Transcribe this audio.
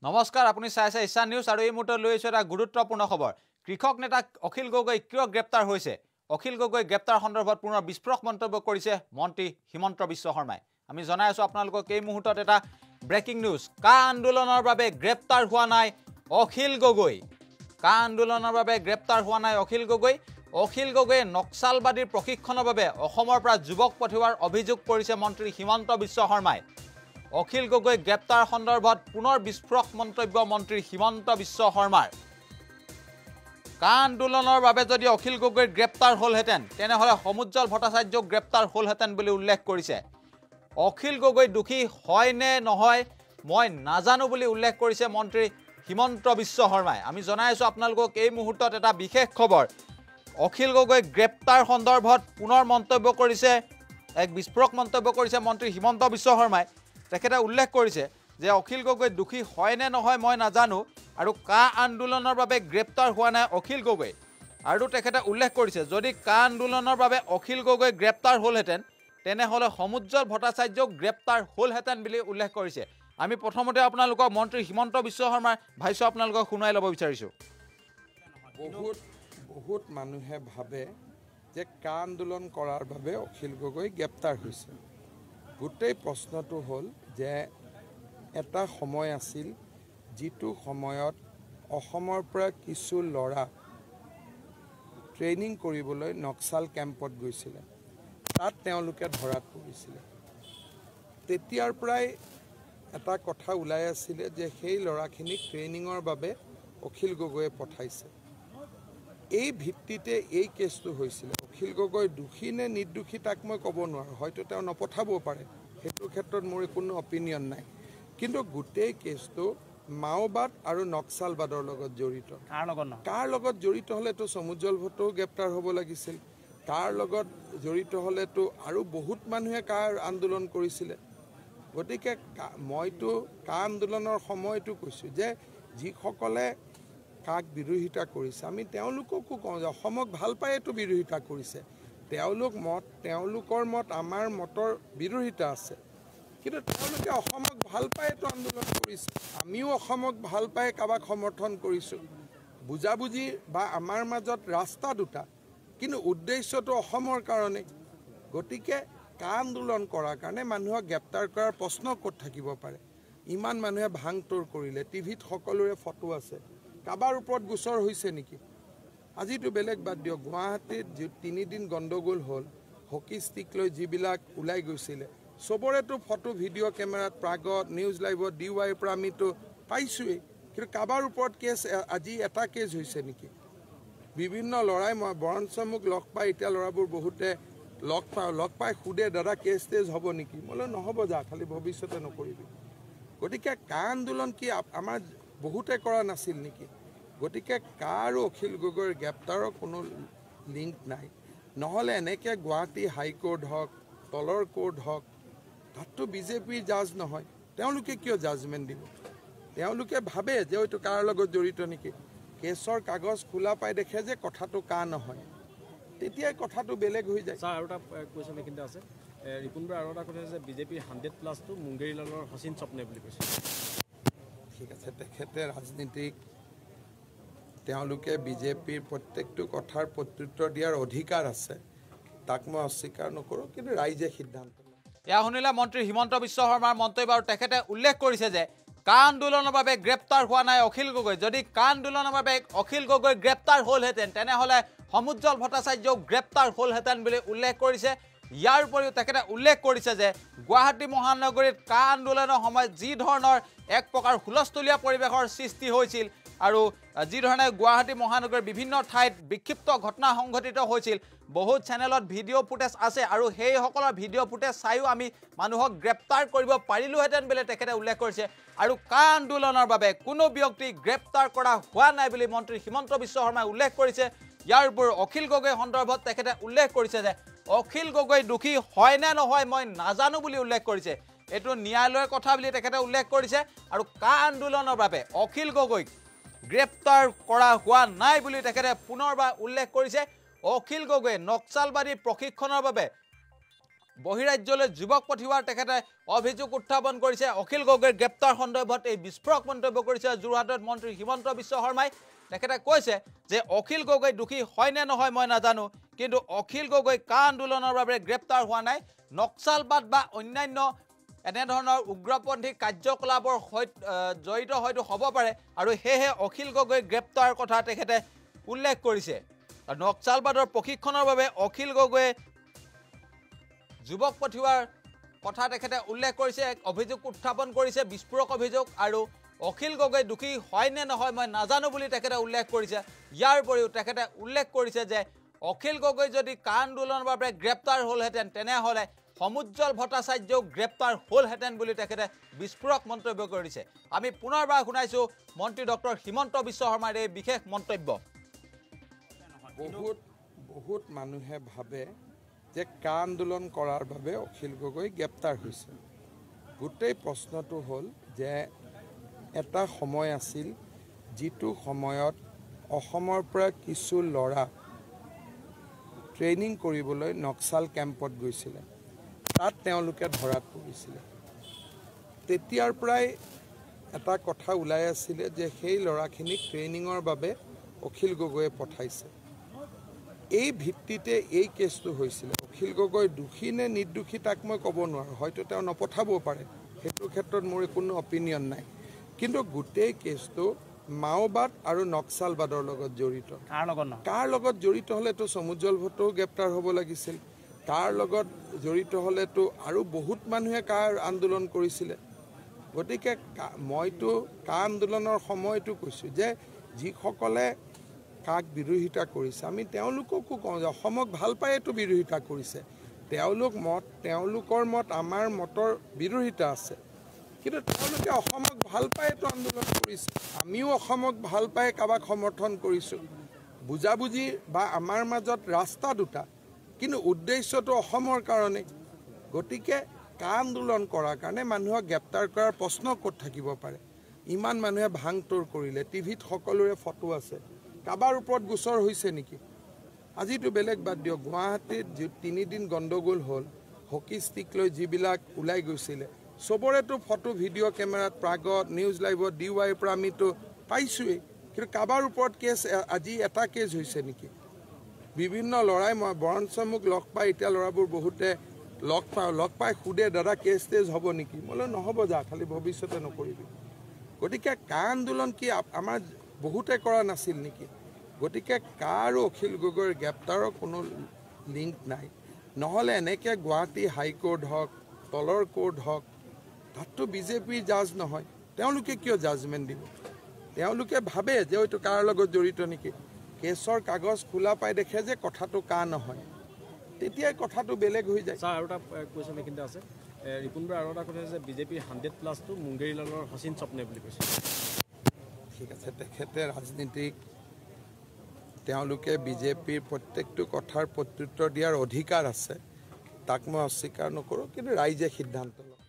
নমস্কাৰ আপুনি চাইছে ইশান নিউজ আৰু এই মুহূৰ্তত লৈ আহিছো এটা গুৰুত্বপূৰ্ণ খবৰ কৃষক নেতা অখিল গগৈ কিয় গ্ৰেপ্তাৰ হৈছে অখিল গগৈ গ্ৰেপ্তাৰ সন্দৰ্ভত পুনৰ বিস্ফোৰক মন্তব্য কৰিছে মন্ত্ৰী হিমন্ত বিশ্ব শৰ্মাই আমি জনাই আছো আপোনালোকক এই মুহূৰ্তত এটা ব্ৰেকিং নিউজ কা আন্দোলনৰ বাবে গ্ৰেপ্তাৰ হোৱা নাই অখিল গগৈ কা আন্দোলনৰ বাবে গ্ৰেপ্তাৰ হোৱা নাই অখিল গগৈ নক্সালবাদীৰ প্ৰশিক্ষণৰ বাবে অসমৰ পৰা যুৱক পঠিওৱাৰ অভিযোগ কৰিছে মন্ত্ৰী হিমন্ত বিশ্ব শৰ্মাই অখিল গগৈ গ্ৰেপ্তাৰ সন্দৰ্ভত পুনৰ বিস্ফোৰক মন্তব্য মন্ত্ৰী হিমন্ত বিশ্ব শৰ্মাৰ কা আন্দোলনৰ বাবে যদি অখিল গগৈ গ্ৰেপ্তাৰ হলহেতেন তেনেহলে সমুজ্জ্বল ভট্টাচাৰ্যক গ্ৰেপ্তাৰ হলহেতেন বুলি উল্লেখ কৰিছে অখিল গগৈ দুখী হয় নে নহয় মই নাজানো বুলি উল্লেখ কৰিছে মন্ত্ৰী হিমন্ত বিশ্ব শৰ্মাই আমি জনাই আছো আপোনালোকক এই মুহূৰ্তত এটা বিশেষ খবৰ অখিল গগৈ গ্ৰেপ্তাৰ সন্দৰ্ভত পুনৰ মন্তব্য কৰিছে এক বিস্ফোৰক মন্তব্য কৰিছে মন্ত্ৰী হিমন্ত বিশ্ব শৰ্মাই তেখেতে উল্লেখ কৰিছে যে অখিল গগৈ দুখী হয় নে নহয় মই নাজানো আৰু কা আন্দোলনৰ বাবে গ্ৰেপ্তাৰ হোৱা নাই অখিল গগৈ আৰু তেখেতে উল্লেখ কৰিছে যদি কা আন্দোলনৰ বাবে অখিল গগৈ গ্ৰেপ্তাৰ হলহেতেন তেনেহলে সমুজ্জ্বল ভট্টাচাৰ্যক গ্ৰেপ্তাৰ হলহেতেন বুলি উল্লেখ কৰিছে আমি প্ৰথমতে আপোনালোকক মন্ত্ৰী হিমন্ত বিশ্ব শৰ্মাৰ ভাষ্য আপোনালোকক শুনাই ল'ব বিচাৰিছো বহুত মানুহে ভাবে যে কা আন্দোলন কৰাৰ বাবে অখিল গগৈ গ্ৰেপ্তাৰ হৈছে গোটেই প্ৰশ্নটো হ'ল যে এটা সময় আছিল যিটো সময়ত অসমৰ পৰা কিছু ল'ৰা ট্ৰেইনিং কৰিবলৈ নক্সাল কেম্পত গৈছিলে তাত তেওঁলোকে ধৰাত পৰিছিলে তেতিয়াৰ পৰাই এটা কথা ওলাই আছিলে যে সেই ল'ৰাখিনিক ট্ৰেইনিঙৰ বাবে অখিল গগৈয়ে পঠাইছে এই ভিত্তিতে এই কেছটো হৈছিল অখিল গগৈ দোষী নে নিৰ্দোষী তাক মই ক'ব নোৱাৰো হয়তো তেওঁ নপঠাবও পাৰে সেইটো ক্ষেত্ৰত মোৰ কোনো অপিনিয়ন নাই কিন্তু গোটেই কেছটো মাওবাদ আৰু নক্সালবাদৰ লগত জড়িত কাৰ লগত জড়িত হলেতো সমুজ্জ্বল ভট্টাচাৰ্যও গ্ৰেপ্তাৰ হ'ব লাগিছিল কাৰ লগত জড়িত হলেতো আৰু বহুত মানুহে কাৰ আন্দোলন কৰিছিলে গতিকে মইতো কা আন্দোলনৰ সময়টো কৈছো যে যিসকলে কাক বিৰোধিতা কৰিছে আমি তেওঁলোককো কওঁ যে অসমক ভাল পায়েতো বিৰোধিতা কৰিছে তেওঁলোকৰ মত আমাৰ মতৰ বিৰোধিতা আছে কিন্তু তেওঁলোকে অসমক ভাল পায়েতো আন্দোলন কৰিছে আমিও অসমক ভাল পাই কাবাক সমৰ্থন কৰিছো বুজাবুজি বা আমাৰ মাজত ৰাস্তা দুটা কিন্তু উদ্দেশ্যটো অসমৰ কাৰণে গতিকে কা আন্দোলন কৰাৰ কাৰণে মানুহক গ্ৰেপ্তাৰ কৰাৰ প্ৰশ্ন ক'ত থাকিব পাৰে ইমান মানুহে ভাঙটোৰ কৰিলে টিভিত সকলোৰে ফটো আছে কাবাৰ ওপৰত গোচৰ হৈছে নেকি আজিতো বেলেগ বাদ দিয়ক গুৱাহাটীত 3 দিন গণ্ডগোল হ'ল হকি ষ্টিক লৈ যিবিলাক ওলাই গৈছিলে সবৰেতো ফটো ভিডিঅ' কেমেৰাত প্ৰাগত নিউজ লাইভত ডিৱাইৰ পৰা আমিতো পাইছোৱেই কিন্তু কাবাৰ ওপৰত কেছ আজি এটা কেছ হৈছে নেকি বিভিন্ন ল'ৰাই মই বৰঞ্চ মোক লগ পাই এতিয়া ল'ৰাবোৰ বহুতে লগ পাই সুধে দাদা কেছ তেজ হ'ব নেকি মই নহ'ব যা খালি ভৱিষ্যতে নকৰিবি গতিকে কা আন্দোলন কি আমাৰ বহুতে কৰা নাছিল নেকি গতিকে কা আৰু অখিল গগৈৰ গ্ৰেপ্তাৰৰ কোনো লিংক নাই নহ'লে এনেকৈ গুৱাহাটী হাইকোৰ্ট হওক তলৰ কোৰ্ট হওক তাততো বিজেপিৰ জাজ নহয় তেওঁলোকে কিয় জাজমেণ্ট দিব তেওঁলোকে ভাবে যে এইটো কাৰ লগত জড়িত নেকি কেছৰ কাগজ খোলা পাই দেখে যে কথাটো কা নহয় তেতিয়াই কথাটো বেলেগ হৈ যায় আৰু এটা কুৱেশ্যন এইখিনিতে আছে ৰিপুণবাৰ আৰু এটা কথা আছে বিজেপিৰ 100+টো মুংগেৰীলালৰ হচিন স্বপ্নে বুলি কৈছে ঠিক আছে তেখেতে ৰাজনীতিক তেওঁলোকে বিজেপিৰ প্ৰত্যেকটো কথাৰ প্ৰত্যুত্তৰ দিয়াৰ অধিকাৰ আছে তাক মই অস্বীকাৰ নকৰোঁ কিন্তু ৰাইজে সিদ্ধান্ত এয়া শুনিলে মন্ত্ৰী হিমন্ত বিশ্ব শৰ্মাৰ মন্তব্য আৰু তেখেতে উল্লেখ কৰিছে যে কা আন্দোলনৰ বাবে গ্ৰেপ্তাৰ হোৱা নাই অখিল গগৈ যদি কা আন্দোলনৰ বাবে অখিল গগৈ গ্ৰেপ্তাৰ হলহেঁতেন তেনেহলে সমুজ্জ্বল ভট্টাচাৰ্যক গ্ৰেপ্তাৰ হলহেঁতেন বুলি উল্লেখ কৰিছে ইয়াৰ উপৰিও তেখেতে উল্লেখ কৰিছে যে গুৱাহাটী মহানগৰীত কা আন্দোলনৰ সময়ত যি ধৰণৰ এক প্ৰকাৰ হুলস্থুলীয়া পৰিৱেশৰ সৃষ্টি হৈছিল আৰু যি ধৰণে গুৱাহাটী মহানগৰীৰ বিভিন্ন ঠাইত বিক্ষিপ্ত ঘটনা সংঘটিত হৈছিল বহুত চেনেলত ভিডিঅ' ফুটেজ আছে আৰু সেইসকলৰ ভিডিঅ' ফুটেজ চাইও আমি মানুহক গ্ৰেপ্তাৰ কৰিব পাৰিলোহেঁতেন বুলি তেখেতে উল্লেখ কৰিছে আৰু কা আন্দোলনৰ বাবে কোনো ব্যক্তি গ্ৰেপ্তাৰ কৰা হোৱা নাই বুলি মন্ত্ৰী হিমন্ত বিশ্ব শৰ্মাই উল্লেখ কৰিছে ইয়াৰ উপৰিও অখিল গগৈ সন্দৰ্ভত তেখেতে উল্লেখ কৰিছে যে অখিল গগৈ দোষী হয় নে নহয় মই নাজানো বুলি উল্লেখ কৰিছে এইটো ন্যায়ালয়ৰ কথা বুলি তেখেতে উল্লেখ কৰিছে আৰু কা আন্দোলনৰ বাবে অখিল গগৈক গ্ৰেপ্তাৰ কৰা হোৱা নাই বুলি তেখেতে পুনৰবাৰ উল্লেখ কৰিছে অখিল গগৈ নক্সালবাদী প্ৰশিক্ষণৰ বাবে বহিৰাজ্যলৈ যুৱক পঠিওৱাৰ তেখেতে অভিযোগ উত্থাপন কৰিছে অখিল গগৈৰ গ্ৰেপ্তাৰ সন্দৰ্ভত এই বিস্ফোৰক মন্তব্য কৰিছে যোৰহাটত মন্ত্ৰী হিমন্ত বিশ্ব শৰ্মাই তেখেতে কৈছে যে অখিল গগৈ দোষী হয় নে নহয় মই নাজানো কিন্তু অখিল গগৈ কা আন্দোলনৰ বাবে গ্ৰেপ্তাৰ হোৱা নাই নক্সালবাদ বা অন্যান্য এনেধৰণৰ উগ্ৰপন্থী কাৰ্যকলাপৰ জড়িত হয়তো হ'ব পাৰে আৰু সেয়েহে অখিল গগৈ গ্ৰেপ্তাৰ কথা তেখেতে উল্লেখ কৰিছে নক্সালবাদৰ প্ৰশিক্ষণৰ বাবে অখিল গগৈয়ে যুৱক পঠিওৱাৰ কথা তেখেতে উল্লেখ কৰিছে অভিযোগ উত্থাপন কৰিছে বিস্ফোৰক অভিযোগ আৰু অখিল গগৈ দোষী হয় নে নহয় মই নাজানো বুলি তেখেতে উল্লেখ কৰিছে ইয়াৰ উপৰিও তেখেতে উল্লেখ কৰিছে যে অখিল গগৈ যদি কা আন্দোলনৰ বাবে গ্ৰেপ্তাৰ হ'লহেঁতেন তেনেহ'লে সমুজ্জ্বল ভট্টাচাৰ্যও গ্ৰেপ্তাৰ হ'লহেঁতেন বুলি তেখেতে বিস্ফোৰক মন্তব্য কৰিছে আমি পুনৰবাৰ শুনাইছোঁ মন্ত্ৰী ডক্টৰ হিমন্ত বিশ্ব শৰ্মাৰ এই বিশেষ মন্তব্য বহুত মানুহে ভাবে যে কা আন্দোলন কৰাৰ বাবে অখিল গগৈ গ্ৰেপ্তাৰ হৈছে গোটেই প্ৰশ্নটো হ'ল যে এটা সময় আছিল যিটো সময়ত অসমৰ পৰা কিছু ল'ৰা ট্ৰেইনিং কৰিবলৈ নক্সাল কেম্পত গৈছিলে তাত তেওঁলোকে ধৰাত পৰিছিলে তেতিয়াৰ পৰাই এটা কথা ওলাই আছিলে যে সেই ল'ৰাখিনিক ট্ৰেইনিঙৰ বাবে অখিল গগৈয়ে পঠাইছে এই ভিত্তিতে এই কেছটো হৈছিলে অখিল গগৈ দোষী নে নিৰ্দোষী তাক মই ক'ব নোৱাৰোঁ হয়তো তেওঁ নপঠাবও পাৰে সেইটো ক্ষেত্ৰত মোৰ কোনো অপিনিয়ন নাই কিন্তু গোটেই কেছটো মাওবাদ আৰু নক্সালবাদৰ লগত জড়িত কাৰ লগত জড়িত হ'লেতো সমুজ্জ্বল ভট্টও গ্ৰেপ্তাৰ হ'ব লাগিছিল কাৰ লগত জড়িত হ'লেতো আৰু বহুত মানুহে কাৰ আন্দোলন কৰিছিলে গতিকে মইতো কা আন্দোলনৰ সময়টো কৈছোঁ যে যিসকলে কাক বিৰোধিতা কৰিছে আমি তেওঁলোককো কওঁ যে অসমক ভাল পায়েতো বিৰোধিতা কৰিছে তেওঁলোকৰ মত আমাৰ মতৰ বিৰোধিতা আছে কিন্তু তেওঁলোকে অসমক ভাল পায়েতো আন্দোলন কৰিছে আমিও অসমক ভাল পাই কাবাক সমৰ্থন কৰিছোঁ বুজাবুজি বা আমাৰ মাজত ৰাস্তা দুটা কিন্তু উদ্দেশ্যটো অসমৰ কাৰণে গতিকে কা আন্দোলন কৰাৰ কাৰণে মানুহক গ্ৰেপ্তাৰ কৰাৰ প্ৰশ্ন ক'ত থাকিব পাৰে ইমান মানুহে ভাংটোৰ কৰিলে টিভিত সকলোৰে ফটো আছে কাবাৰ ওপৰত গোচৰ হৈছে নেকি আজিতো বেলেগ বাদ দিয়ক গুৱাহাটীত 3 দিন গণ্ডগোল হ'ল হকি ষ্টিক লৈ যিবিলাক ওলাই গৈছিলে সবৰেতো ফটো ভিডিঅ' কেমেৰাত প্ৰাগত নিউজ লাইভত DYৰ পৰা আমিতো পাইছোঁৱেই কিন্তু কাবাৰ ওপৰত কেছ আজি এটা কেছ হৈছে নেকি বিভিন্ন ল'ৰাই মই বৰঞ্চ মোক লগ পাই এতিয়া ল'ৰাবোৰ বহুতে লগ পাই সুধে দাদা কেছ তেজ হ'ব নেকি মই নহ'ব যা খালি ভৱিষ্যতে নকৰিবি গতিকে কা আন্দোলন কি আমাৰ বহুতে কৰা নাছিল নেকি গতিকে কা আৰু অখিল গগৈৰ গ্ৰেপ্তাৰৰ কোনো লিংক নাই নহ'লে এনেকৈ গুৱাহাটী হাইকোৰ্ট হওক তলৰ কোৰ্ট হওক তাততো বিজেপিৰ জাজ নহয় তেওঁলোকে কিয় জাজমেণ্ট দিব তেওঁলোকে ভাবে যে হয়তো কাৰ লগত জড়িত নেকি কেছৰ কাগজ খোলা পাই দেখে যে কথাটো কা নহয় তেতিয়াই কথাটো বেলেগ হৈ যায় ছাৰ আৰু এটা কুৱেশ্যন এইখিনিতে আছে ৰিপুণবাৰ আৰু এটা কথা যে বিজেপিৰ 100+টো মুংগেৰীলালৰ হচিন স্বপ্নে বুলি কৈছে ঠিক আছে তেখেতে ৰাজনীতিক তেওঁলোকে বিজেপিৰ প্ৰত্যেকটো কথাৰ প্ৰত্যুত্তৰ দিয়াৰ অধিকাৰ আছে তাক মই অস্বীকাৰ নকৰোঁ কিন্তু ৰাইজে সিদ্ধান্ত লয়